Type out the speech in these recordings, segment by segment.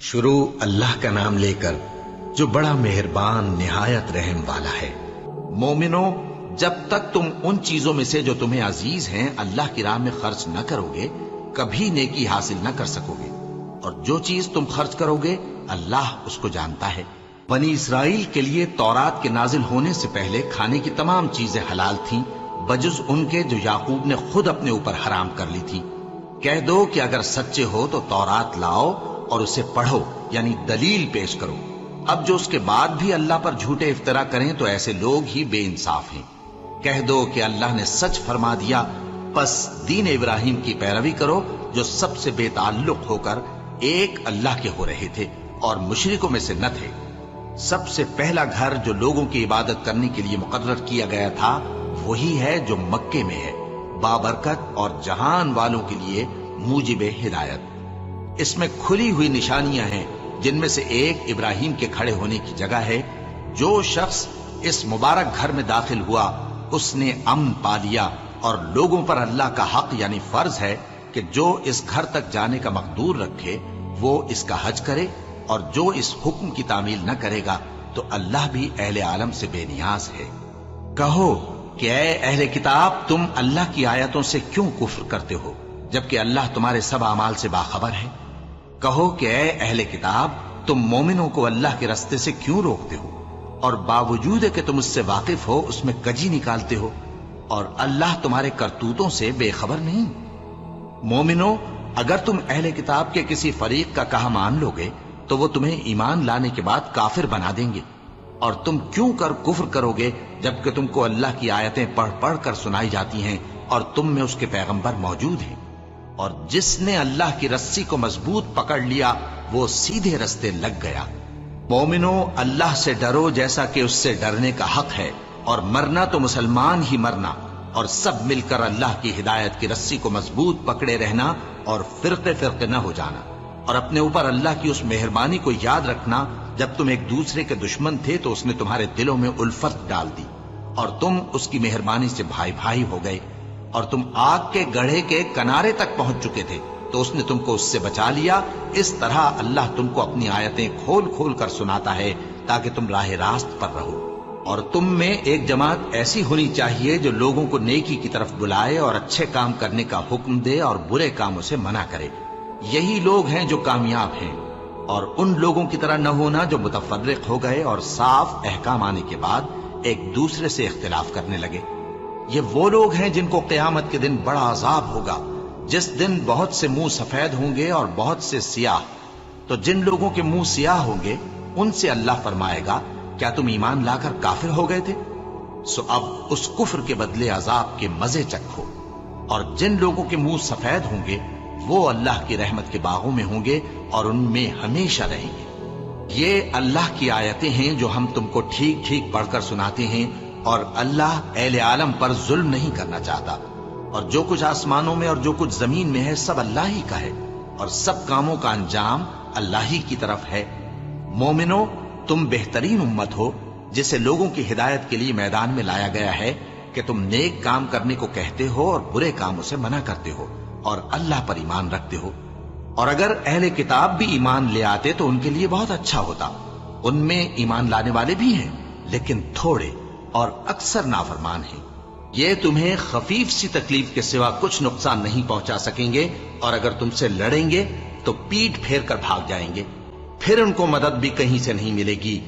شروع اللہ کا نام لے کر جو بڑا مہربان نہایت رحم والا ہے۔ مومنو، جب تک تم ان چیزوں میں سے جو تمہیں عزیز ہیں اللہ کی راہ میں خرچ نہ کرو گے کبھی نیکی حاصل نہ کر سکو گے، اور جو چیز تم خرچ کرو گے اللہ اس کو جانتا ہے۔ بنی اسرائیل کے لیے تورات کے نازل ہونے سے پہلے کھانے کی تمام چیزیں حلال تھیں بجز ان کے جو یعقوب نے خود اپنے اوپر حرام کر لی تھی۔ کہہ دو کہ اگر سچے ہو تو تورات لاؤ اور اسے پڑھو، یعنی دلیل پیش کرو۔ اب جو اس کے بعد بھی اللہ پر جھوٹے افطرا کریں تو ایسے لوگ ہی بے انصاف ہیں۔ کہہ دو کہ اللہ نے سچ فرما دیا، پس دین ابراہیم کی پیروی کرو جو سب سے بے تعلق ہو کر ایک اللہ کے ہو رہے تھے اور مشرکوں میں سے نہ تھے۔ سب سے پہلا گھر جو لوگوں کی عبادت کرنے کے لیے مقرر کیا گیا تھا وہی ہے جو مکے میں ہے، بابرکت اور جہان والوں کے لیے موجب ہدایت۔ اس میں کھلی ہوئی نشانیاں ہیں جن میں سے ایک ابراہیم کے کھڑے ہونے کی جگہ ہے۔ جو شخص اس مبارک گھر میں داخل ہوا اس نے امن پا لیا، اور لوگوں پر اللہ کا حق یعنی فرض ہے کہ جو اس گھر تک جانے کا مقدور رکھے وہ اس کا حج کرے، اور جو اس حکم کی تعمیل نہ کرے گا تو اللہ بھی اہل عالم سے بے نیاز ہے۔ کہو کہ اے اہل کتاب، تم اللہ کی آیتوں سے کیوں کفر کرتے ہو جبکہ اللہ تمہارے سب اعمال سے باخبر ہے؟ کہو کہ اے اہل کتاب، تم مومنوں کو اللہ کے رستے سے کیوں روکتے ہو، اور باوجود کہ تم اس سے واقف ہو اس میں کجی نکالتے ہو، اور اللہ تمہارے کرتوتوں سے بے خبر نہیں؟ مومنو، اگر تم اہل کتاب کے کسی فریق کا کہا مان لو گے تو وہ تمہیں ایمان لانے کے بعد کافر بنا دیں گے، اور تم کیوں کر کفر کرو گے جبکہ تم کو اللہ کی آیتیں پڑھ پڑھ کر سنائی جاتی ہیں اور تم میں اس کے پیغمبر موجود ہیں؟ اور جس نے اللہ کی رسی کو مضبوط پکڑ لیا وہ سیدھے رستے لگ گیا۔ مومنو، اللہ سے ڈرو جیسا کہ اس سے ڈرنے کا حق ہے، اور مرنا تو مسلمان ہی مرنا، اور سب مل کر اللہ کی ہدایت کی رسی کو مضبوط پکڑے رہنا اور فرقے فرقے نہ ہو جانا، اور اپنے اوپر اللہ کی اس مہربانی کو یاد رکھنا جب تم ایک دوسرے کے دشمن تھے تو اس نے تمہارے دلوں میں الفت ڈال دی اور تم اس کی مہربانی سے بھائی بھائی ہو گئے، اور تم آگ کے گڑھے کے کنارے تک پہنچ چکے تھے تو اس نے تم کو اس سے بچا لیا۔ اس طرح اللہ تم کو اپنی آیتیں کھول کھول کر سناتا ہے تاکہ تم راہ راست پر رہو۔ اور تم میں ایک جماعت ایسی ہونی چاہیے جو لوگوں کو نیکی کی طرف بلائے اور اچھے کام کرنے کا حکم دے اور برے کاموں سے منع کرے۔ یہی لوگ ہیں جو کامیاب ہیں، اور ان لوگوں کی طرح نہ ہونا جو متفرق ہو گئے اور صاف احکام آنے کے بعد ایک دوسرے سے اختلاف کرنے لگے۔ یہ وہ لوگ ہیں جن کو قیامت کے دن بڑا عذاب ہوگا، جس دن بہت سے منہ سفید ہوں گے اور بہت سے سیاہ۔ تو جن لوگوں کے منہ سیاہ ہوں گے ان سے اللہ فرمائے گا، کیا تم ایمان لا کر کافر ہو گئے تھے؟ سو اب اس کفر کے بدلے عذاب کے مزے چکھو۔ اور جن لوگوں کے منہ سفید ہوں گے وہ اللہ کی رحمت کے باغوں میں ہوں گے اور ان میں ہمیشہ رہیں گے۔ یہ اللہ کی آیتیں ہیں جو ہم تم کو ٹھیک ٹھیک پڑھ کر سناتے ہیں، اور اللہ اہل عالم پر ظلم نہیں کرنا چاہتا، اور جو کچھ آسمانوں میں اور جو کچھ زمین میں ہے سب اللہ ہی کا ہے، اور سب کاموں کا انجام اللہ ہی کی طرف ہے۔ مومنو، تم بہترین امت ہو جسے لوگوں کی ہدایت کے لیے میدان میں لایا گیا ہے کہ تم نیک کام کرنے کو کہتے ہو اور برے کاموں سے منع کرتے ہو اور اللہ پر ایمان رکھتے ہو۔ اور اگر اہل کتاب بھی ایمان لے آتے تو ان کے لیے بہت اچھا ہوتا۔ ان میں ایمان لانے والے بھی ہیں لیکن تھوڑے، اور اکثر نافرمان ہیں۔ یہ تمہیں خفیف سی تکلیف کے سوا کچھ نقصان نہیں پہنچا سکیں گے، اور اگر تم سے لڑیں گے تو پیٹ پھیر کر بھاگ جائیں گے، پھر ان کو مدد بھی کہیں سے نہیں ملے گی۔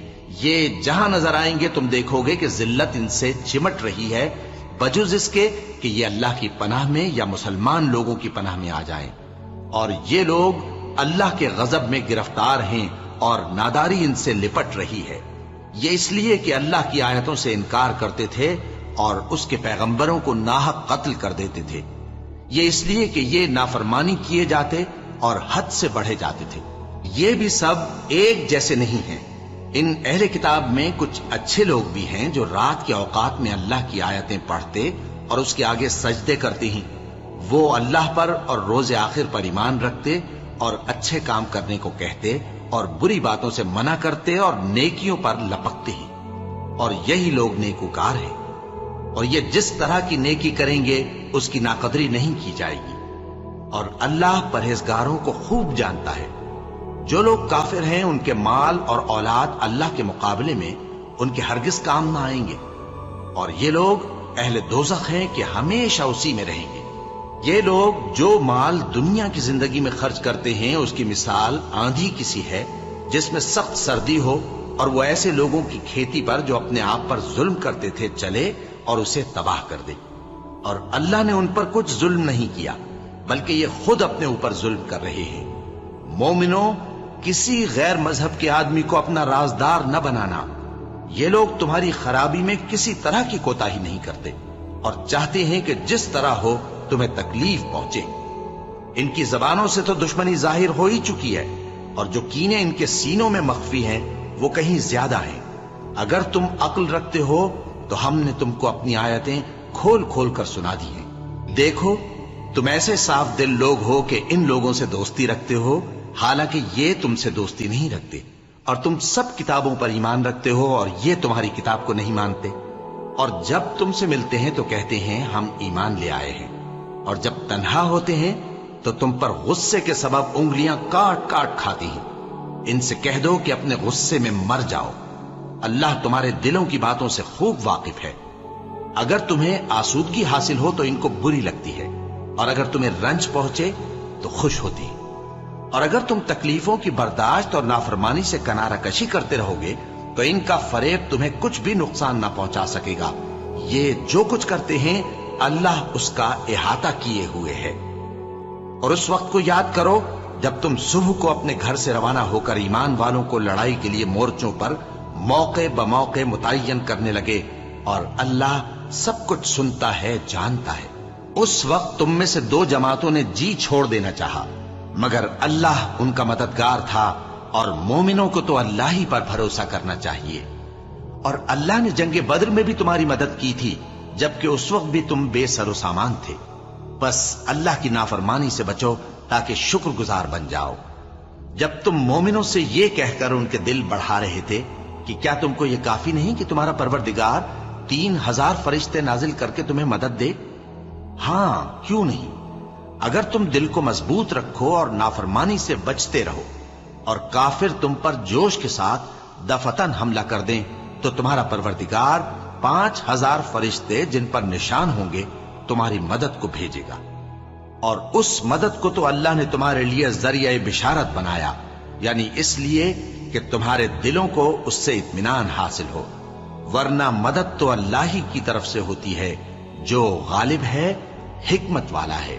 یہ جہاں نظر آئیں گے تم دیکھو گے کہ ذلت ان سے چمٹ رہی ہے، بجز اس کے کہ یہ اللہ کی پناہ میں یا مسلمان لوگوں کی پناہ میں آ جائیں۔ اور یہ لوگ اللہ کے غضب میں گرفتار ہیں اور ناداری ان سے لپٹ رہی ہے۔ یہ اس لیے کہ اللہ کی آیتوں سے انکار کرتے تھے اور اس کے پیغمبروں کو ناحق قتل کر دیتے تھے۔ یہ اس لیے کہ یہ نافرمانی کیے جاتے اور حد سے بڑھے جاتے تھے۔ یہ بھی سب ایک جیسے نہیں ہیں۔ ان اہل کتاب میں کچھ اچھے لوگ بھی ہیں جو رات کے اوقات میں اللہ کی آیتیں پڑھتے اور اس کے آگے سجدے کرتے ہیں۔ وہ اللہ پر اور روز آخر پر ایمان رکھتے اور اچھے کام کرنے کو کہتے اور بری باتوں سے منع کرتے اور نیکیوں پر لپکتے ہیں، اور یہی لوگ نیکوکار ہیں۔ اور یہ جس طرح کی نیکی کریں گے اس کی ناقدری نہیں کی جائے گی، اور اللہ پرہیزگاروں کو خوب جانتا ہے۔ جو لوگ کافر ہیں ان کے مال اور اولاد اللہ کے مقابلے میں ان کے ہرگز کام نہ آئیں گے، اور یہ لوگ اہل دوزخ ہیں کہ ہمیشہ اسی میں رہیں گے۔ یہ لوگ جو مال دنیا کی زندگی میں خرچ کرتے ہیں اس کی مثال آندھی کسی ہے جس میں سخت سردی ہو، اور وہ ایسے لوگوں کی کھیتی پر جو اپنے آپ پر ظلم کرتے تھے چلے اور اسے تباہ کر دے۔ اور اللہ نے ان پر کچھ ظلم نہیں کیا بلکہ یہ خود اپنے اوپر ظلم کر رہے ہیں۔ مومنوں، کسی غیر مذہب کے آدمی کو اپنا رازدار نہ بنانا۔ یہ لوگ تمہاری خرابی میں کسی طرح کی کوتاہی نہیں کرتے اور چاہتے ہیں کہ جس طرح ہو تمہیں تکلیف پہنچے۔ ان کی زبانوں سے تو دشمنی ظاہر ہو ہی چکی ہے، اور جو کینے ان کے سینوں میں مخفی ہیں وہ کہیں زیادہ ہیں۔ اگر تم عقل رکھتے ہو تو ہم نے تم کو اپنی آیتیں کھول کھول کر سنا دی ہیں۔ دیکھو، تم ایسے صاف دل لوگ ہو کہ ان لوگوں سے دوستی رکھتے ہو، حالانکہ یہ تم سے دوستی نہیں رکھتے، اور تم سب کتابوں پر ایمان رکھتے ہو اور یہ تمہاری کتاب کو نہیں مانتے۔ اور جب تم سے ملتے ہیں تو کہتے ہیں ہم ایمان لے آئے ہیں، اور جب تنہا ہوتے ہیں تو تم پر غصے کے سبب انگلیاں کاٹ کاٹ کھاتی ہیں۔ ان سے کہہ دو کہ اپنے غصے میں مر جاؤ، اللہ تمہارے دلوں کی باتوں سے خوب واقف ہے۔ اگر تمہیں آسودگی حاصل ہو تو ان کو بری لگتی ہے، اور اگر تمہیں رنج پہنچے تو خوش ہوتی ہے۔ اور اگر تم تکلیفوں کی برداشت اور نافرمانی سے کنارہ کشی کرتے رہو گے تو ان کا فریب تمہیں کچھ بھی نقصان نہ پہنچا سکے گا۔ یہ جو کچھ کرتے ہیں اللہ اس کا احاطہ کیے ہوئے ہے۔ اور اس وقت کو یاد کرو جب تم صبح کو اپنے گھر سے روانہ ہو کر ایمان والوں کو لڑائی کے لیے مورچوں پر موقع بموقع متعین کرنے لگے، اور اللہ سب کچھ سنتا ہے، جانتا ہے۔ اس وقت تم میں سے دو جماعتوں نے جی چھوڑ دینا چاہا، مگر اللہ ان کا مددگار تھا، اور مومنوں کو تو اللہ ہی پر بھروسہ کرنا چاہیے۔ اور اللہ نے جنگ بدر میں بھی تمہاری مدد کی تھی جبکہ اس وقت بھی تم بے سر و سامان تھے۔ بس اللہ کی نافرمانی سے بچو تاکہ شکر گزار بن جاؤ۔ جب تم مومنوں سے یہ کہہ کر ان کے دل بڑھا رہے تھے کہ کیا تم کو یہ کافی نہیں کہ تمہارا پروردگار 3000 فرشتے نازل کر کے تمہیں مدد دے؟ ہاں، کیوں نہیں؟ اگر تم دل کو مضبوط رکھو اور نافرمانی سے بچتے رہو، اور کافر تم پر جوش کے ساتھ دفتن حملہ کر دیں تو تمہارا پروردگار 5000 فرشتے جن پر نشان ہوں گے تمہاری مدد کو بھیجے گا۔ اور اس مدد کو تو اللہ نے تمہارے لیے ذریعہ بشارت بنایا، یعنی اس لیے کہ تمہارے دلوں کو اس سے اطمینان حاصل ہو، ورنہ مدد تو اللہ ہی کی طرف سے ہوتی ہے جو غالب ہے، حکمت والا ہے۔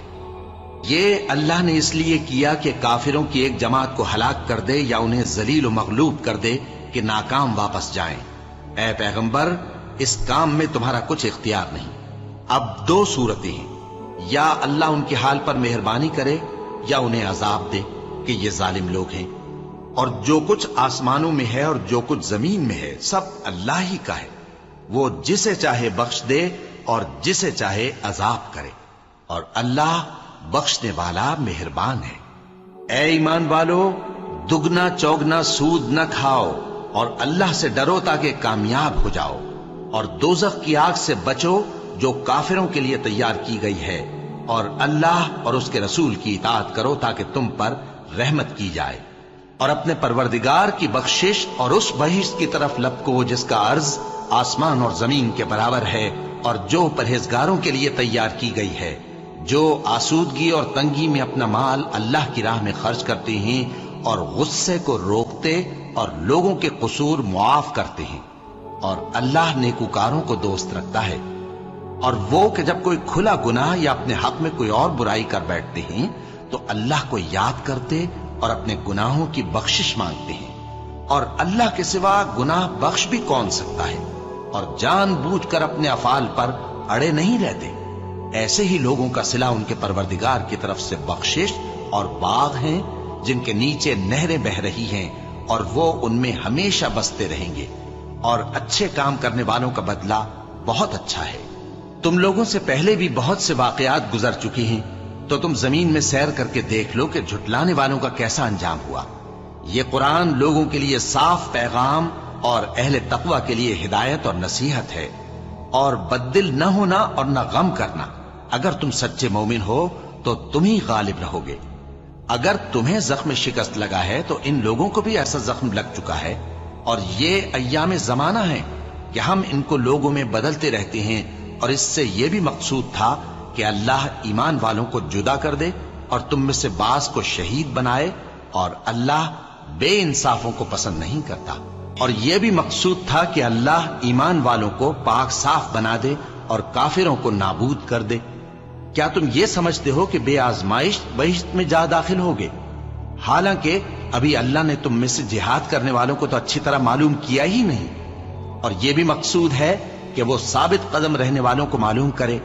یہ اللہ نے اس لیے کیا کہ کافروں کی ایک جماعت کو ہلاک کر دے یا انہیں ذلیل و مغلوب کر دے کہ ناکام واپس جائیں۔ اے پیغمبر، اس کام میں تمہارا کچھ اختیار نہیں۔ اب دو صورتیں ہیں، یا اللہ ان کے حال پر مہربانی کرے یا انہیں عذاب دے کہ یہ ظالم لوگ ہیں۔ اور جو کچھ آسمانوں میں ہے اور جو کچھ زمین میں ہے سب اللہ ہی کا ہے، وہ جسے چاہے بخش دے اور جسے چاہے عذاب کرے، اور اللہ بخشنے والا مہربان ہے۔ اے ایمان والو، دگنا چوگنا سود نہ کھاؤ اور اللہ سے ڈرو تاکہ کامیاب ہو جاؤ، اور دوزخ کی آگ سے بچو جو کافروں کے لیے تیار کی گئی ہے، اور اللہ اور اس کے رسول کی اطاعت کرو تاکہ تم پر رحمت کی جائے، اور اپنے پروردگار کی بخشش اور اس بہشت کی طرف لپکو جس کا عرض آسمان اور زمین کے برابر ہے، اور جو پرہیزگاروں کے لیے تیار کی گئی ہے، جو آسودگی اور تنگی میں اپنا مال اللہ کی راہ میں خرچ کرتے ہیں اور غصے کو روکتے اور لوگوں کے قصور معاف کرتے ہیں، اور اللہ نیکوکاروں کو دوست رکھتا ہے۔ اور وہ کہ جب کوئی کھلا گناہ یا اپنے حق میں کوئی اور برائی کر بیٹھتے ہیں تو اللہ کو یاد کرتے اور اپنے گناہوں کی بخشش مانگتے ہیں، اور اللہ کے سوا گناہ بخش بھی کون سکتا ہے، اور جان بوجھ کر اپنے افعال پر اڑے نہیں رہتے۔ ایسے ہی لوگوں کا صلہ ان کے پروردگار کی طرف سے بخشش اور باغ ہیں جن کے نیچے نہریں بہ رہی ہیں، اور وہ ان میں ہمیشہ بستے رہیں گے، اور اچھے کام کرنے والوں کا بدلہ بہت اچھا ہے۔ تم لوگوں سے پہلے بھی بہت سے واقعات گزر چکے ہیں، تو تم زمین میں سیر کر کے دیکھ لو کہ جھٹلانے والوں کا کیسا انجام ہوا۔ یہ قرآن لوگوں کے لیے صاف پیغام اور اہل تقوی کے لیے ہدایت اور نصیحت ہے، اور بددل نہ ہونا اور نہ غم کرنا۔ اگر تم سچے مومن ہو تو تم ہی غالب رہو گے۔ اگر تمہیں زخم شکست لگا ہے تو ان لوگوں کو بھی ایسا زخم لگ چکا ہے، اور یہ ایام زمانہ ہیں کہ ہم ان کو لوگوں میں بدلتے رہتے ہیں، اور اس سے یہ بھی مقصود تھا کہ اللہ ایمان والوں کو جدا کر دے اور تم میں سے بعض کو شہید بنائے، اور اللہ بے انصافوں کو پسند نہیں کرتا، اور یہ بھی مقصود تھا کہ اللہ ایمان والوں کو پاک صاف بنا دے اور کافروں کو نابود کر دے۔ کیا تم یہ سمجھتے ہو کہ بے آزمائش بہشت میں جا داخل ہوگے؟ حالانکہ ابھی اللہ نے تم میں سے جہاد کرنے والوں کو تو اچھی طرح معلوم کیا ہی نہیں، اور یہ بھی مقصود ہے کہ وہ ثابت قدم رہنے والوں کو معلوم کرے،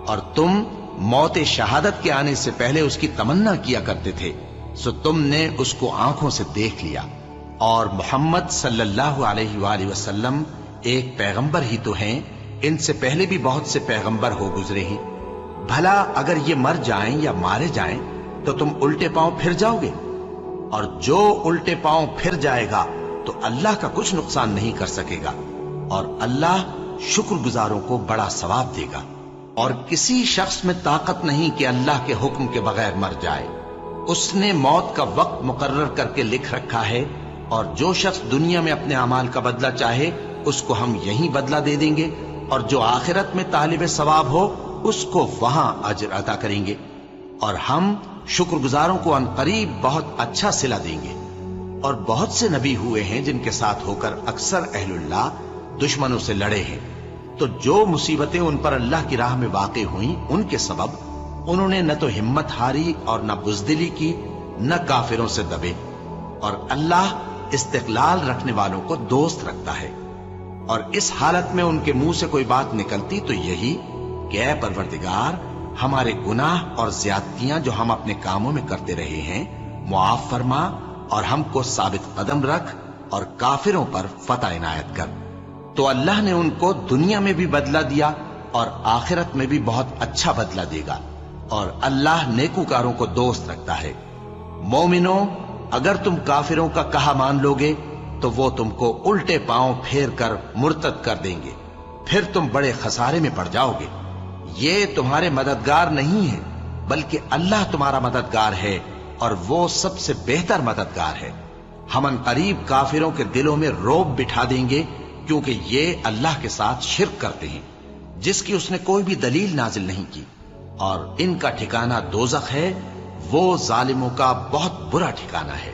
اور تم موت شہادت کے آنے سے پہلے اس کی تمنا کیا کرتے تھے، سو تم نے اس کو آنکھوں سے دیکھ لیا، اور محمد صلی اللہ علیہ وآلہ وسلم ایک پیغمبر ہی تو ہیں، ان سے پہلے بھی بہت سے پیغمبر ہو گزرے ہیں۔ بھلا اگر یہ مر جائیں یا مارے جائیں تو تم الٹے پاؤں پھر جاؤ گے؟ اور جو الٹے پاؤں پھر جائے گا تو اللہ کا کچھ نقصان نہیں کر سکے گا، اور اللہ شکر گزاروں کو بڑا ثواب دے گا۔ اور کسی شخص میں طاقت نہیں کہ اللہ کے حکم کے بغیر مر جائے، اس نے موت کا وقت مقرر کر کے لکھ رکھا ہے، اور جو شخص دنیا میں اپنے اعمال کا بدلہ چاہے اس کو ہم یہیں بدلہ دے دیں گے، اور جو آخرت میں طالب ثواب ہو اس کو وہاں اجر عطا کریں گے، اور ہم شکر گزاروں کو عنقریب بہت اچھا صلہ دیں گے۔ اور بہت سے نبی ہوئے ہیں جن کے ساتھ ہو کر اکثر اہل اللہ دشمنوں سے لڑے ہیں، تو جو مصیبتیں ان پر اللہ کی راہ میں واقع ہوئیں ان کے سبب انہوں نے نہ تو ہمت ہاری اور نہ بزدلی کی، نہ کافروں سے دبے، اور اللہ استقلال رکھنے والوں کو دوست رکھتا ہے۔ اور اس حالت میں ان کے منہ سے کوئی بات نکلتی تو یہی کہ اے پروردگار، ہمارے گناہ اور زیادتیاں جو ہم اپنے کاموں میں کرتے رہے ہیں معاف فرما، اور ہم کو ثابت قدم رکھ، اور کافروں پر فتح عنایت کر۔ تو اللہ نے ان کو دنیا میں بھی بدلہ دیا اور آخرت میں بھی بہت اچھا بدلہ دے گا، اور اللہ نیکوکاروں کو دوست رکھتا ہے۔ مومنوں، اگر تم کافروں کا کہا مان لوگے تو وہ تم کو الٹے پاؤں پھیر کر مرتد کر دیں گے، پھر تم بڑے خسارے میں پڑ جاؤ گے۔ یہ تمہارے مددگار نہیں ہے بلکہ اللہ تمہارا مددگار ہے، اور وہ سب سے بہتر مددگار ہے۔ ہم عنقریب کافروں کے دلوں میں رعب بٹھا دیں گے، کیونکہ یہ اللہ کے ساتھ شرک کرتے ہیں جس کی اس نے کوئی بھی دلیل نازل نہیں کی، اور ان کا ٹھکانہ دوزخ ہے، وہ ظالموں کا بہت برا ٹھکانہ ہے۔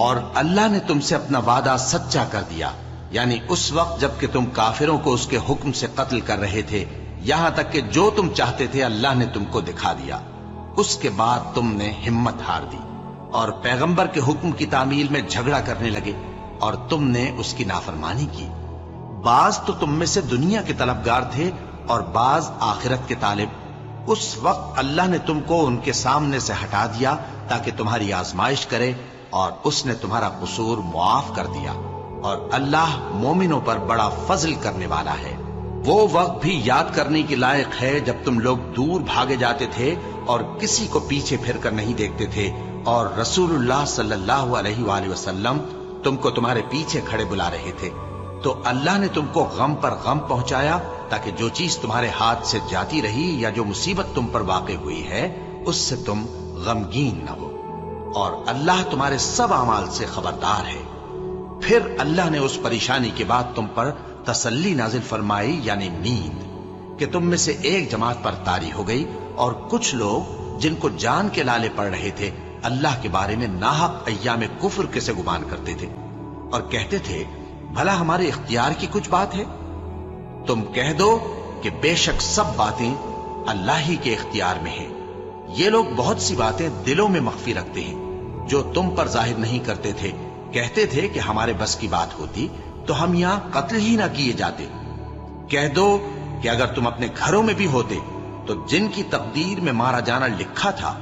اور اللہ نے تم سے اپنا وعدہ سچا کر دیا، یعنی اس وقت جب کہ تم کافروں کو اس کے حکم سے قتل کر رہے تھے، یہاں تک کہ جو تم چاہتے تھے اللہ نے تم کو دکھا دیا۔ اس کے بعد تم نے ہمت ہار دی اور پیغمبر کے حکم کی تعمیل میں جھگڑا کرنے لگے، اور تم نے اس کی نافرمانی کی۔ بعض تو تم میں سے دنیا کے طلبگار تھے اور بعض آخرت کے طالب۔ اس وقت اللہ نے تم کو ان کے سامنے سے ہٹا دیا تاکہ تمہاری آزمائش کرے، اور اس نے تمہارا قصور معاف کر دیا، اور اللہ مومنوں پر بڑا فضل کرنے والا ہے۔ وہ وقت بھی یاد کرنے کے لائق ہے جب تم لوگ دور بھاگے جاتے تھے اور کسی کو پیچھے پھر کر نہیں دیکھتے تھے، اور رسول اللہ صلی اللہ علیہ وآلہ وسلم تم کو تمہارے پیچھے کھڑے بلا رہے تھے، تو اللہ نے تم کو غم پر غم پہنچایا تاکہ جو چیز تمہارے ہاتھ سے جاتی رہی یا جو مصیبت تم پر واقع ہوئی ہے اس سے تم غمگین نہ ہو، اور اللہ تمہارے سب اعمال سے خبردار ہے۔ پھر اللہ نے اس پریشانی کے بعد تم پر تسلی نازل فرمائی، یعنی نیند، کہ تم میں سے ایک جماعت پر طاری ہو گئی، اور کچھ لوگ جن کو جان کے لالے پڑ رہے تھے اللہ کے بارے میں ناحق ایام کفر کے سے گمان کرتے تھے، اور کہتے تھے بھلا ہمارے اختیار کی کچھ بات ہے؟ تم کہہ دو کہ بے شک سب باتیں اللہ ہی کے اختیار میں ہیں۔ یہ لوگ بہت سی باتیں دلوں میں مخفی رکھتے ہیں جو تم پر ظاہر نہیں کرتے تھے۔ کہتے تھے کہ ہمارے بس کی بات ہوتی تو ہم یہاں قتل ہی نہ کیے جاتے۔ کہہ دو کہ اگر تم اپنے گھروں میں بھی ہوتے تو جن کی تقدیر میں مارا جانا لکھا تھا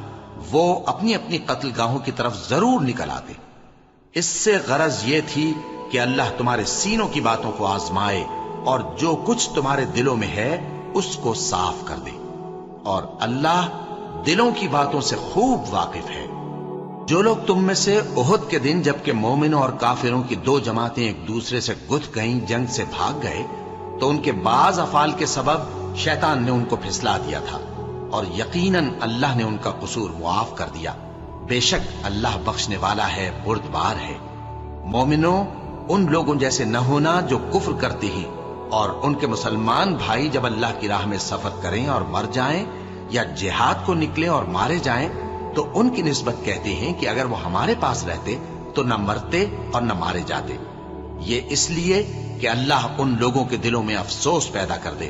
وہ اپنی اپنی قتل گاہوں کی طرف ضرور نکل آتے۔ اس سے غرض یہ تھی کہ اللہ تمہارے سینوں کی باتوں کو آزمائے اور جو کچھ تمہارے دلوں میں ہے اس کو صاف کر دے، اور اللہ دلوں کی باتوں سے خوب واقف ہے۔ جو لوگ تم میں سے احد کے دن جبکہ مومنوں اور کافروں کی دو جماعتیں ایک دوسرے سے گتھ گئیں جنگ سے بھاگ گئے تو ان کے بعض افعال کے سبب شیطان نے ان کو پھسلا دیا تھا، اور یقیناً اللہ نے ان کا قصور معاف کر دیا۔ بے شک اللہ بخشنے والا ہے، بردبار ہے۔ مومنوں، ان لوگوں جیسے نہ ہونا جو کفر کرتے ہیں اور ان کے مسلمان بھائی جب اللہ کی راہ میں سفر کریں اور مر جائیں یا جہاد کو نکلیں اور مارے جائیں تو ان کی نسبت کہتے ہیں کہ اگر وہ ہمارے پاس رہتے تو نہ مرتے اور نہ مارے جاتے۔ یہ اس لیے کہ اللہ ان لوگوں کے دلوں میں افسوس پیدا کر دے،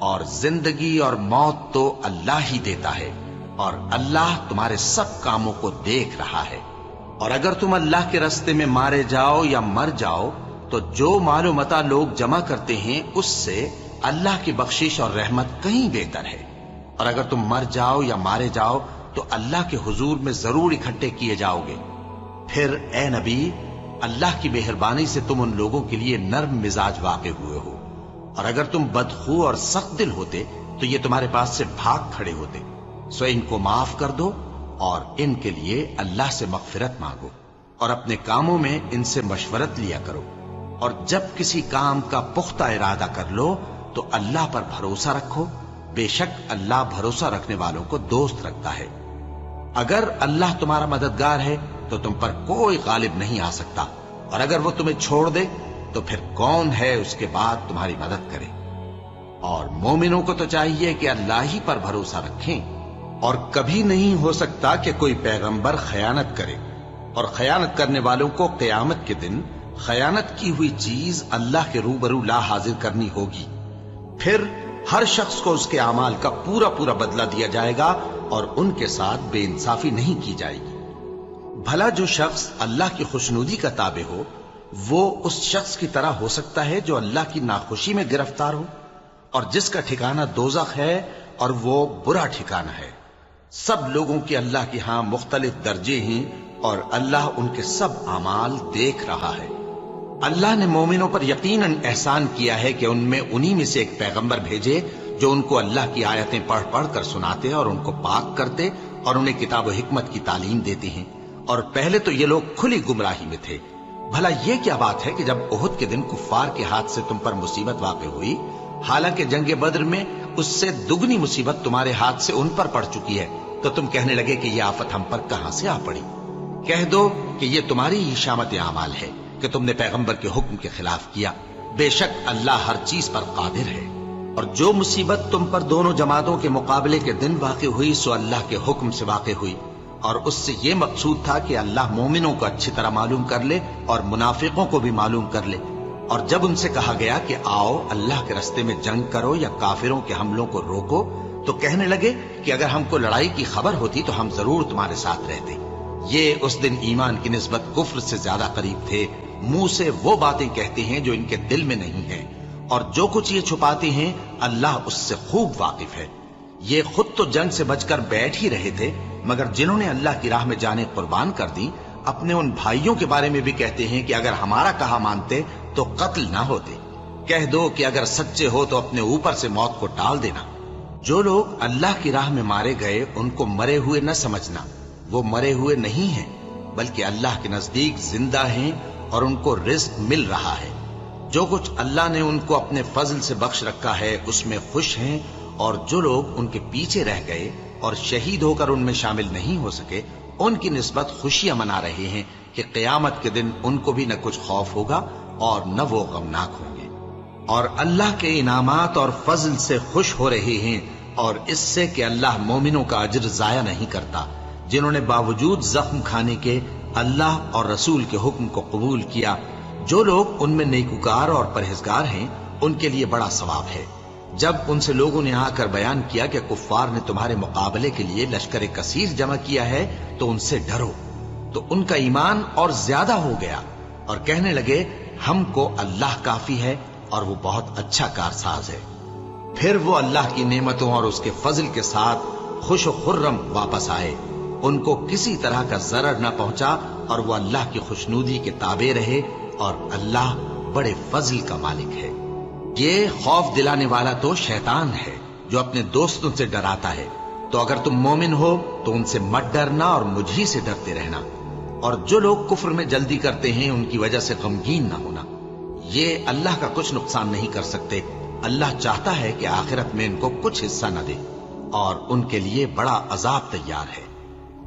اور زندگی اور موت تو اللہ ہی دیتا ہے، اور اللہ تمہارے سب کاموں کو دیکھ رہا ہے۔ اور اگر تم اللہ کے راستے میں مارے جاؤ یا مر جاؤ تو جو مال و متاع لوگ جمع کرتے ہیں اس سے اللہ کی بخشش اور رحمت کہیں بہتر ہے۔ اور اگر تم مر جاؤ یا مارے جاؤ تو اللہ کے حضور میں ضرور اکٹھے کیے جاؤ گے۔ پھر اے نبی، اللہ کی مہربانی سے تم ان لوگوں کے لیے نرم مزاج واقع ہوئے ہو، اور اگر تم بدخو اور سخت دل ہوتے تو یہ تمہارے پاس سے بھاگ کھڑے ہوتے۔ سو ان کو معاف کر دو اور ان کے لیے اللہ سے مغفرت مانگو، اور اپنے کاموں میں ان سے مشورت لیا کرو، اور جب کسی کام کا پختہ ارادہ کر لو تو اللہ پر بھروسہ رکھو، بے شک اللہ بھروسہ رکھنے والوں کو دوست رکھتا ہے۔ اگر اللہ تمہارا مددگار ہے تو تم پر کوئی غالب نہیں آ سکتا، اور اگر وہ تمہیں چھوڑ دے تو پھر کون ہے اس کے بعد تمہاری مدد کرے۔ اور مومنوں کو تو چاہیے کہ اللہ ہی پر بھروسہ رکھیں، اور کبھی نہیں ہو سکتا کہ کوئی پیغمبر خیانت کرے، اور خیانت کرنے والوں کو قیامت کے دن خیانت کی ہوئی چیز اللہ کے روبرو لا حاضر کرنی ہوگی، پھر ہر شخص کو اس کے اعمال کا پورا پورا بدلہ دیا جائے گا، اور ان کے ساتھ بے انصافی نہیں کی جائے گی۔ بھلا جو شخص اللہ کی خوشنودی کا تابع ہو وہ اس شخص کی طرح ہو سکتا ہے جو اللہ کی ناخوشی میں گرفتار ہو، اور جس کا ٹھکانہ دوزخ ہے اور وہ برا ٹھکانہ ہے۔ سب لوگوں کے اللہ کے ہاں مختلف درجے ہیں، اور اللہ ان کے سب اعمال دیکھ رہا ہے۔ اللہ نے مومنوں پر یقیناً احسان کیا ہے کہ ان میں انہی میں سے ایک پیغمبر بھیجے جو ان کو اللہ کی آیتیں پڑھ پڑھ کر سناتے اور ان کو پاک کرتے اور انہیں کتاب و حکمت کی تعلیم دیتے ہیں، اور پہلے تو یہ لوگ کھلی گمراہی میں تھے۔ بھلا یہ کیا بات ہے کہ جب احد کے دن کفار کے ہاتھ سے تم پر مصیبت واقع ہوئی، حالانکہ جنگ بدر میں اس سے دگنی مصیبت تمہارے ہاتھ سے ان پر پڑ چکی ہے، تو تم کہنے لگے کہ یہ آفت ہم پر کہاں سے آ پڑی؟ کہہ دو کہ یہ تمہاری ہی شامت اعمال ہے کہ تم نے پیغمبر کے حکم کے خلاف کیا، بے شک اللہ ہر چیز پر قادر ہے۔ اور جو مصیبت تم پر دونوں جماعتوں کے مقابلے کے دن واقع ہوئی سو اللہ کے حکم سے واقع ہوئی، اور اس سے یہ مقصود تھا کہ اللہ مومنوں کو اچھی طرح معلوم کر لے اور منافقوں کو بھی معلوم کر لے۔ اور جب ان سے کہا گیا کہ آؤ اللہ کے راستے میں جنگ کرو یا کافروں کے حملوں کو روکو، تو کہنے لگے کہ اگر ہم کو لڑائی کی خبر ہوتی تو ہم ضرور تمہارے ساتھ رہتے۔ یہ اس دن ایمان کی نسبت کفر سے زیادہ قریب تھے، منہ سے وہ باتیں کہتے ہیں جو ان کے دل میں نہیں ہیں، اور جو کچھ یہ چھپاتے ہیں اللہ اس سے خوب واقف ہے۔ یہ خود تو جنگ سے بچ کر بیٹھ ہی رہے تھے، مگر جنہوں نے اللہ کی راہ میں جانیں قربان کر دی اپنے ان بھائیوں کے بارے میں بھی کہتے ہیں کہ اگر ہمارا کہا مانتے تو قتل نہ ہوتے۔ کہہ دو کہ اگر سچے ہو تو اپنے اوپر سے موت کو ٹال دینا۔ جو لوگ اللہ کی راہ میں مارے گئے ان کو مرے ہوئے نہ سمجھنا، وہ مرے ہوئے نہیں ہیں بلکہ اللہ کے نزدیک زندہ ہیں اور ان کو رزق مل رہا ہے۔ جو کچھ اللہ نے ان کو اپنے فضل سے بخش رکھا ہے اس میں خوش ہیں، اور جو لوگ ان کے پیچھے رہ گئے اور شہید ہو کر ان میں شامل نہیں ہو سکے ان کی نسبت خوشیاں منا رہے ہیں کہ قیامت کے دن ان کو بھی نہ کچھ خوف ہوگا اور نہ وہ غمناک ہوں گے، اور اللہ کے انعامات اور فضل سے خوش ہو رہے ہیں، اور اس سے کہ اللہ مومنوں کا اجر ضائع نہیں کرتا۔ جنہوں نے باوجود زخم کھانے کے اللہ اور رسول کے حکم کو قبول کیا، جو لوگ ان میں نیکوکار اور پرہیزگار ہیں ان کے لیے بڑا ثواب ہے۔ جب ان سے لوگوں نے آ کر بیان کیا کہ کفار نے تمہارے مقابلے کے لیے لشکر کثیر جمع کیا ہے تو ان سے ڈرو، تو ان کا ایمان اور زیادہ ہو گیا، اور کہنے لگے ہم کو اللہ کافی ہے اور وہ بہت اچھا کارساز ہے۔ پھر وہ اللہ کی نعمتوں اور اس کے فضل کے ساتھ خوش و خرم واپس آئے، ان کو کسی طرح کا ضرر نہ پہنچا، اور وہ اللہ کی خوشنودی کے تابع رہے، اور اللہ بڑے فضل کا مالک ہے۔ یہ خوف دلانے والا تو شیطان ہے جو اپنے دوستوں سے ڈراتا ہے، تو اگر تم مومن ہو تو ان سے مت ڈرنا اور مجھ ہی سے ڈرتے رہنا، اور جو لوگ کفر میں جلدی کرتے ہیں ان کی وجہ سے غمگین نہ ہونا، یہ اللہ کا کچھ نقصان نہیں کر سکتے۔ اللہ چاہتا ہے کہ آخرت میں ان کو کچھ حصہ نہ دے، اور ان کے لیے بڑا عذاب تیار ہے۔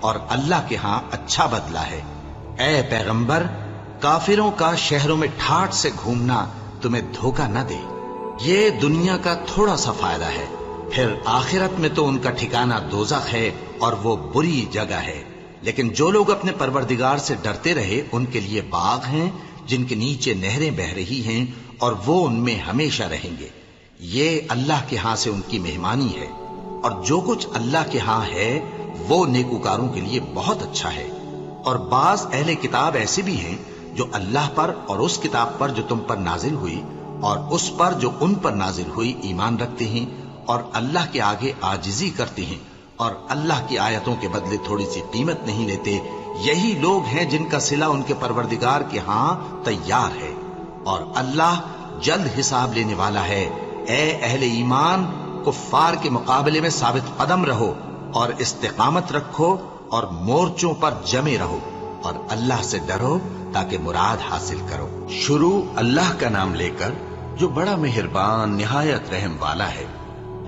اور اللہ کے ہاں اچھا بدلہ ہے۔ اے پیغمبر، کافروں کا شہروں میں ٹھاٹھ سے گھومنا تمہیں دھوکہ نہ دے۔ یہ دنیا کا تھوڑا سا فائدہ ہے، پھر آخرت میں تو ان کا ٹھکانہ دوزخ ہے اور وہ بری جگہ ہے۔ لیکن جو لوگ اپنے پروردگار سے ڈرتے رہے ان کے لیے باغ ہیں جن کے نیچے نہریں بہ رہی ہیں اور وہ ان میں ہمیشہ رہیں گے۔ یہ اللہ کے ہاں سے ان کی مہمانی ہے، اور جو کچھ اللہ کے ہاں ہے وہ نیکوکاروں کے لیے بہت اچھا ہے۔ اور بعض اہل کتاب ایسے بھی ہیں جو اللہ پر اور اس کتاب پر جو تم پر نازل ہوئی اور اس پر جو ان پر نازل ہوئی ایمان رکھتے ہیں اور اللہ کے آگے عاجزی کرتے ہیں اور اللہ کی آیتوں کے بدلے تھوڑی سی قیمت نہیں لیتے۔ یہی لوگ ہیں جن کا صلہ ان کے پروردگار کے ہاں تیار ہے، اور اللہ جلد حساب لینے والا ہے۔ اے اہل ایمان، کفار کے مقابلے میں ثابت قدم رہو اور استقامت رکھو اور مورچوں پر جمے رہو اور اللہ سے ڈرو تاکہ مراد حاصل کرو۔ شروع اللہ کا نام لے کر جو بڑا مہربان نہایت رحم والا ہے۔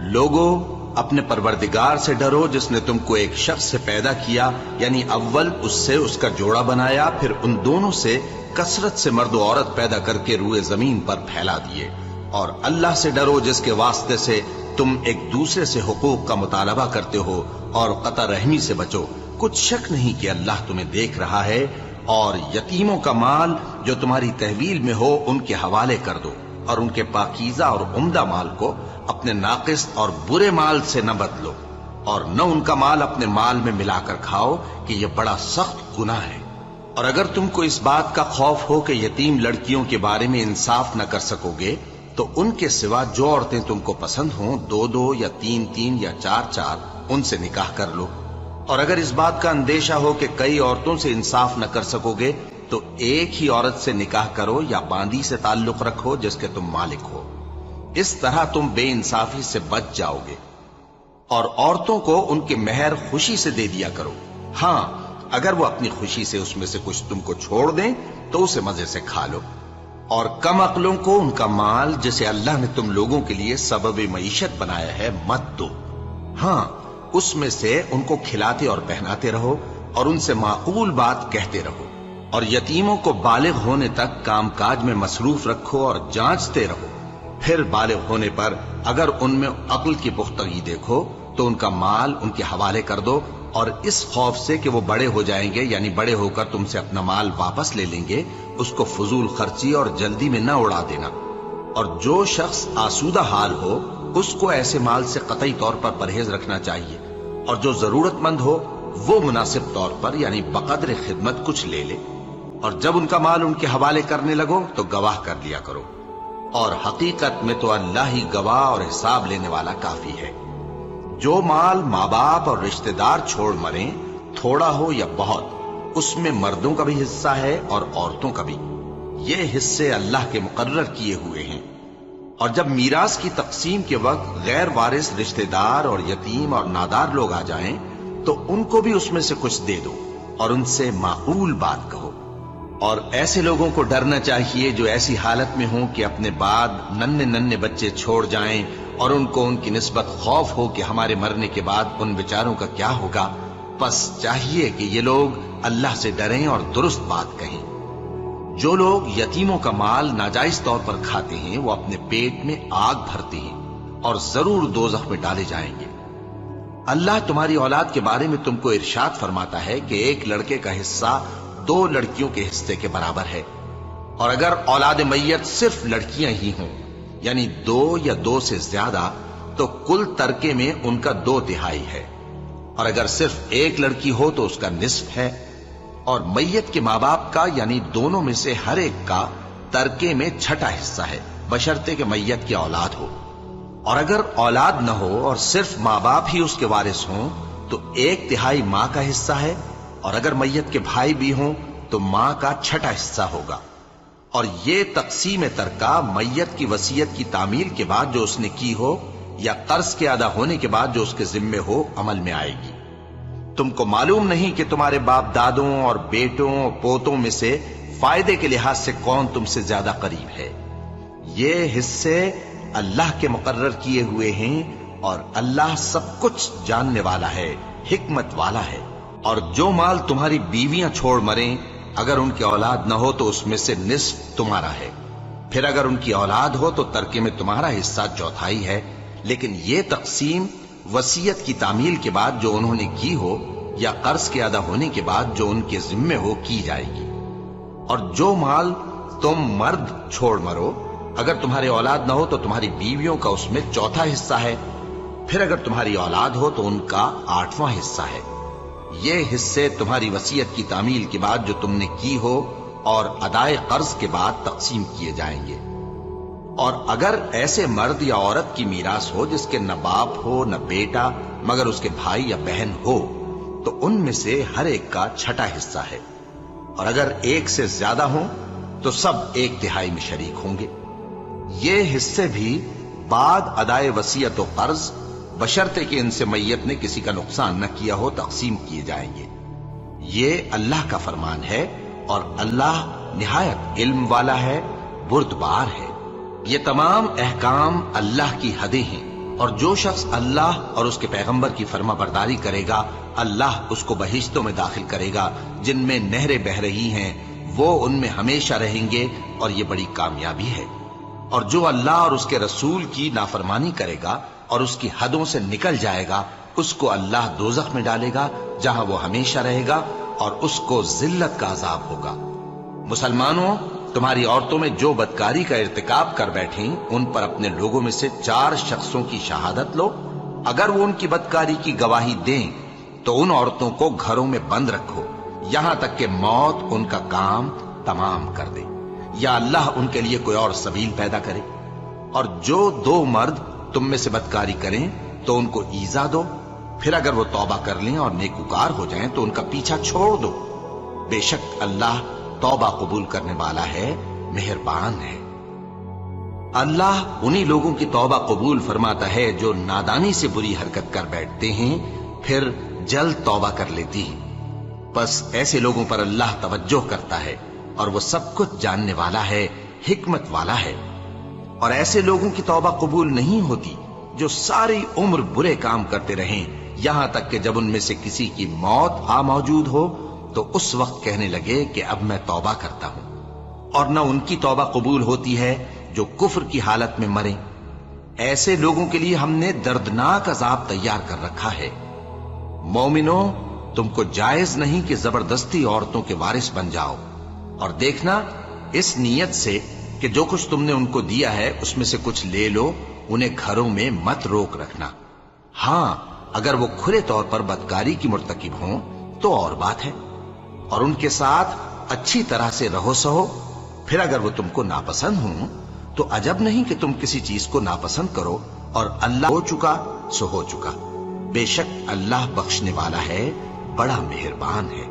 لوگو، اپنے پروردگار سے ڈرو جس نے تم کو ایک شخص سے پیدا کیا، یعنی اول اس سے اس کا جوڑا بنایا، پھر ان دونوں سے کثرت سے مرد و عورت پیدا کر کے روئے زمین پر پھیلا دیے۔ اور اللہ سے ڈرو جس کے واسطے سے تم ایک دوسرے سے حقوق کا مطالبہ کرتے ہو، اور قطع رحمی سے بچو۔ کچھ شک نہیں کہ اللہ تمہیں دیکھ رہا ہے۔ اور یتیموں کا مال جو تمہاری تحویل میں ہو ان کے حوالے کر دو، اور ان کے پاکیزہ اور عمدہ مال کو اپنے ناقص اور برے مال سے نہ بدلو، اور نہ ان کا مال اپنے مال میں ملا کر کھاؤ کہ یہ بڑا سخت گناہ ہے۔ اور اگر تم کو اس بات کا خوف ہو کہ یتیم لڑکیوں کے بارے میں انصاف نہ کر سکو گے تو ان کے سوا جو عورتیں تم کو پسند ہوں، 2 یا 3 یا 4 ان سے نکاح کر لو۔ اور اگر اس بات کا اندیشہ ہو کہ کئی عورتوں سے انصاف نہ کر سکو گے تو ایک ہی عورت سے نکاح کرو یا باندی سے تعلق رکھو جس کے تم مالک ہو۔ اس طرح تم بے انصافی سے بچ جاؤ گے۔ اور عورتوں کو ان کے مہر خوشی سے دے دیا کرو۔ ہاں، اگر وہ اپنی خوشی سے اس میں سے کچھ تم کو چھوڑ دیں تو اسے مزے سے کھا لو۔ اور کم عقلوں کو ان کا مال جسے اللہ نے تم لوگوں کے لیے سبب معیشت بنایا ہے مت دو۔ ہاں، اس میں سے ان کو کھلاتے اور پہناتے رہو اور ان سے معقول بات کہتے رہو۔ اور یتیموں کو بالغ ہونے تک کام کاج میں مصروف رکھو اور جانچتے رہو۔ پھر بالغ ہونے پر اگر ان میں عقل کی پختگی دیکھو تو ان کا مال ان کے حوالے کر دو، اور اس خوف سے کہ وہ بڑے ہو جائیں گے، یعنی بڑے ہو کر تم سے اپنا مال واپس لے لیں گے، اس کو فضول خرچی اور جلدی میں نہ اڑا دینا۔ اور جو شخص آسودہ حال ہو اس کو ایسے مال سے قطعی طور پر پرہیز رکھنا چاہیے، اور جو ضرورت مند ہو وہ مناسب طور پر یعنی بقدر خدمت کچھ لے لے۔ اور جب ان کا مال ان کے حوالے کرنے لگو تو گواہ کر لیا کرو، اور حقیقت میں تو اللہ ہی گواہ اور حساب لینے والا کافی ہے۔ جو مال ماں باپ اور رشتہ دار چھوڑ مریں، تھوڑا ہو یا بہت، اس میں مردوں کا بھی حصہ ہے اور عورتوں کا بھی۔ یہ حصے اللہ کے مقرر کیے ہوئے ہیں۔ اور جب میراث کی تقسیم کے وقت غیر وارث رشتہ دار اور یتیم اور نادار لوگ آ جائیں تو ان کو بھی اس میں سے کچھ دے دو اور ان سے معقول بات کہو۔ اور ایسے لوگوں کو ڈرنا چاہیے جو ایسی حالت میں ہوں کہ اپنے بعد ننھے بچے چھوڑ جائیں اور ان کو ان کی نسبت خوف ہو کہ ہمارے مرنے کے بعد ان بیچاروں کا کیا ہوگا۔ پس چاہیے کہ یہ لوگ اللہ سے ڈریں اور درست بات کہیں۔ جو لوگ یتیموں کا مال ناجائز طور پر کھاتے ہیں وہ اپنے پیٹ میں آگ بھرتے ہیں اور ضرور دوزخ میں ڈالے جائیں گے۔ اللہ تمہاری اولاد کے بارے میں تم کو ارشاد فرماتا ہے کہ ایک لڑکے کا حصہ 2 لڑکیوں کے حصے کے برابر ہے، اور اگر اولاد میت صرف لڑکیاں ہی ہوں یعنی 2 یا 2 سے زیادہ تو کل ترکے میں ان کا 2/3 ہے، اور اگر صرف ایک لڑکی ہو تو اس کا نصف ہے، اور میت کے ماں باپ کا یعنی دونوں میں سے ہر ایک کا ترکے میں 6واں حصہ ہے، بشرطے کہ میت کی اولاد ہو۔ اور اگر اولاد نہ ہو اور صرف ماں باپ ہی اس کے وارث ہوں تو 1/3 ماں کا حصہ ہے، اور اگر میت کے بھائی بھی ہوں تو ماں کا 6واں حصہ ہوگا۔ اور یہ تقسیم ترکہ میت کی وصیت کی تعمیل کے بعد جو اس نے کی ہو یا قرض کے ادا ہونے کے بعد جو اس کے ذمے ہو عمل میں آئے گی۔ تم کو معلوم نہیں کہ تمہارے باپ دادوں اور بیٹوں اور پوتوں میں سے فائدے کے لحاظ سے کون تم سے زیادہ قریب ہے۔ یہ حصے اللہ کے مقرر کیے ہوئے ہیں اور اللہ سب کچھ جاننے والا ہے، حکمت والا ہے۔ اور جو مال تمہاری بیویاں چھوڑ مریں، اگر ان کی اولاد نہ ہو تو اس میں سے نصف تمہارا ہے، پھر اگر ان کی اولاد ہو تو ترکے میں تمہارا حصہ چوتھائی ہے، لیکن یہ تقسیم وصیت کی تعمیل کے بعد جو انہوں نے کی ہو یا قرض کے ادا ہونے کے بعد جو ان کے ذمے ہو کی جائے گی۔ اور جو مال تم مرد چھوڑ مرو، اگر تمہاری اولاد نہ ہو تو تمہاری بیویوں کا اس میں چوتھا حصہ ہے، پھر اگر تمہاری اولاد ہو تو ان کا 8واں حصہ ہے۔ یہ حصے تمہاری وصیت کی تعمیل کے بعد جو تم نے کی ہو اور ادائے قرض کے بعد تقسیم کیے جائیں گے۔ اور اگر ایسے مرد یا عورت کی میراث ہو جس کے نہ باپ ہو نہ بیٹا مگر اس کے بھائی یا بہن ہو، تو ان میں سے ہر ایک کا چھٹا حصہ ہے، اور اگر ایک سے زیادہ ہوں تو سب 1/3 میں شریک ہوں گے۔ یہ حصے بھی بعد ادائے وصیت و قرض بشرطے کہ ان سے میت نے کسی کا نقصان نہ کیا ہو تقسیم کیے جائیں گے۔ یہ اللہ کا فرمان ہے، اور اللہ نہایت علم والا ہے، بردبار ہے۔ یہ تمام احکام اللہ کی حدیں ہیں، اور جو شخص اللہ اور اس کے پیغمبر کی فرما برداری کرے گا، اللہ اس کو بہشتوں میں داخل کرے گا جن میں نہریں بہ رہی ہیں، وہ ان میں ہمیشہ رہیں گے، اور یہ بڑی کامیابی ہے۔ اور جو اللہ اور اس کے رسول کی نافرمانی کرے گا اور اس کی حدوں سے نکل جائے گا، اس کو اللہ دوزخ میں ڈالے گا جہاں وہ ہمیشہ رہے گا، اور اس کو ذلت کا عذاب ہوگا۔ مسلمانوں، تمہاری عورتوں میں جو بدکاری کا ارتکاب کر بیٹھیں ان پر اپنے لوگوں میں سے 4 شخصوں کی شہادت لو۔ اگر وہ ان کی بدکاری کی گواہی دیں تو ان عورتوں کو گھروں میں بند رکھو یہاں تک کہ موت ان کا کام تمام کر دے، یا اللہ ان کے لیے کوئی اور سبیل پیدا کرے۔ اور جو 2 مرد تم میں سے بدکاری کریں تو ان کو ایذا دو، پھر اگر وہ توبہ کر لیں اور نیکوکار ہو جائیں تو ان کا پیچھا چھوڑ دو۔ بے شک اللہ توبہ قبول کرنے والا ہے، مہربان ہے۔ اللہ انہی لوگوں کی توبہ قبول فرماتا ہے جو نادانی سے بری حرکت کر بیٹھتے ہیں پھر جلد توبہ کر لیتی ہیں۔ بس ایسے لوگوں پر اللہ توجہ کرتا ہے، اور وہ سب کچھ جاننے والا ہے، حکمت والا ہے۔ اور ایسے لوگوں کی توبہ قبول نہیں ہوتی جو ساری عمر برے کام کرتے رہیں، یہاں تک کہ جب ان میں سے کسی کی موت آ موجود ہو تو اس وقت کہنے لگے کہ اب میں توبہ کرتا ہوں۔ اور نہ ان کی توبہ قبول ہوتی ہے جو کفر کی حالت میں مریں۔ ایسے لوگوں کے لیے ہم نے دردناک عذاب تیار کر رکھا ہے۔ مومنوں، تم کو جائز نہیں کہ زبردستی عورتوں کے وارث بن جاؤ، اور دیکھنا اس نیت سے کہ جو کچھ تم نے ان کو دیا ہے اس میں سے کچھ لے لو، انہیں گھروں میں مت روک رکھنا۔ ہاں، اگر وہ کھلے طور پر بدکاری کی مرتکب ہوں تو اور بات ہے، اور ان کے ساتھ اچھی طرح سے رہو سہو۔ پھر اگر وہ تم کو ناپسند ہوں تو عجب نہیں کہ تم کسی چیز کو ناپسند کرو، اور اللہ ہو چکا سو ہو چکا۔ بے شک اللہ بخشنے والا ہے، بڑا مہربان ہے۔